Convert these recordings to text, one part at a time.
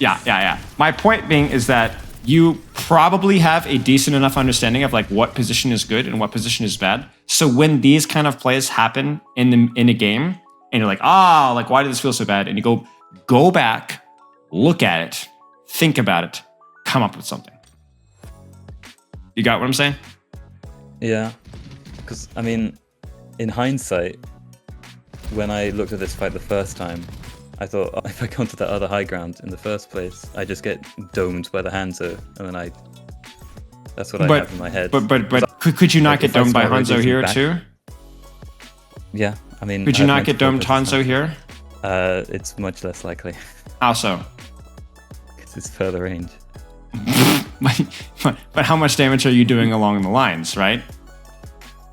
Yeah. My point being is that you probably have a decent enough understanding of like what position is good and what position is bad. So when these kind of plays happen in a game, and you're like, like why did this feel so bad? And you go back, look at it, think about it, come up with something. You got what I'm saying? Yeah, because I mean, in hindsight, when I looked at this fight the first time, I thought, if I go to that other high ground in the first place, I just get domed by the Hanzo, and then that's what I have in my head. But could you not get domed by Hanzo here too? Yeah, I mean... Could you not get domed Hanzo here? It's much less likely. How so? Because it's further range. But how much damage are you doing along the lines, right?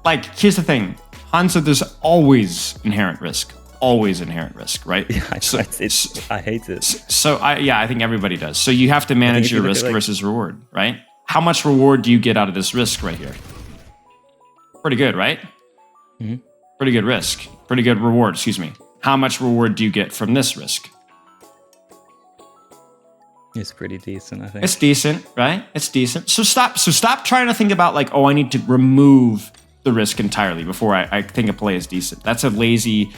Like, here's the thing. Hanzo, there's always inherent risk. Always inherent risk, right? Yeah, I hate it. So I think everybody does. So you have to manage your risk versus reward, right? How much reward do you get out of this risk right here? Pretty good, right? Mm-hmm. Pretty good risk. Pretty good reward, excuse me. How much reward do you get from this risk? It's pretty decent, I think. It's decent, right? It's decent. So stop trying to think about like, I need to remove the risk entirely before I think a play is decent. That's a lazy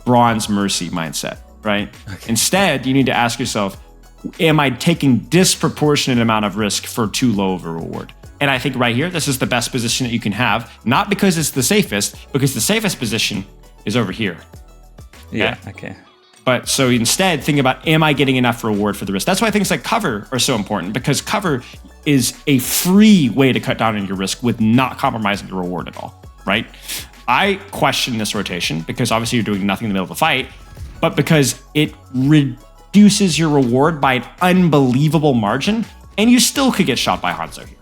bronze mercy mindset, right? Okay. Instead, you need to ask yourself, am I taking disproportionate amount of risk for too low of a reward? And I think right here, this is the best position that you can have, not because it's the safest, because the safest position is over here. Yeah, okay. But so instead, think about, am I getting enough reward for the risk? That's why things like cover are so important, because cover is a free way to cut down on your risk with not compromising your reward at all, right? I question this rotation because obviously you're doing nothing in the middle of the fight, but because it reduces your reward by an unbelievable margin, and you still could get shot by Hanzo here.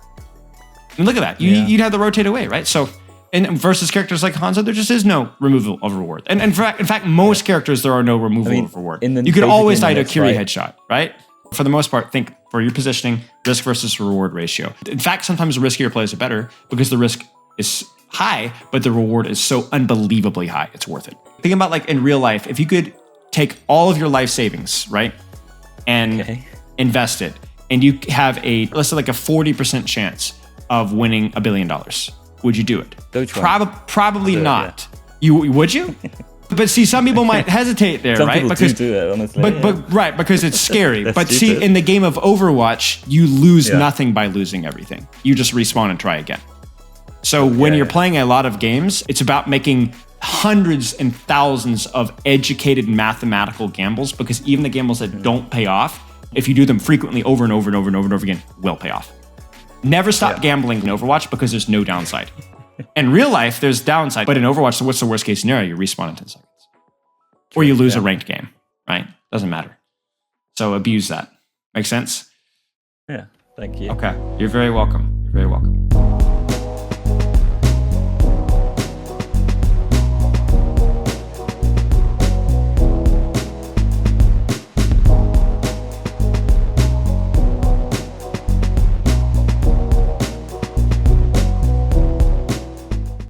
I mean, look at that. You'd have to rotate away, right? So, and versus characters like Hanzo, there just is no removal of reward. And in fact, most characters, there are no removal of reward. You could always die to a Kyrie headshot, right? For the most part, think for your positioning, risk versus reward ratio. In fact, sometimes riskier plays are better because the risk is high, but the reward is so unbelievably high, it's worth it. Think about like in real life, if you could take all of your life savings, right? And invest it, and you have let's say like a 40% chance of winning $1 billion. Would you do it? Probably not. Yeah. Would you? But see, some people might hesitate there, some right? People do that, honestly. But right, because it's scary. But see, in the game of Overwatch, you lose nothing by losing everything. You just respawn and try again. So when you're playing a lot of games, it's about making hundreds and thousands of educated mathematical gambles, because even the gambles that don't pay off, if you do them frequently over and over and over and over and over again, will pay off. Never stop gambling in Overwatch because there's no downside. In real life, there's downside, but in Overwatch, so what's the worst case scenario? You respawn in 10 seconds. Or you lose a ranked game, right? Doesn't matter. So abuse that. Make sense? Yeah, thank you. Okay, you're very welcome. You're very welcome.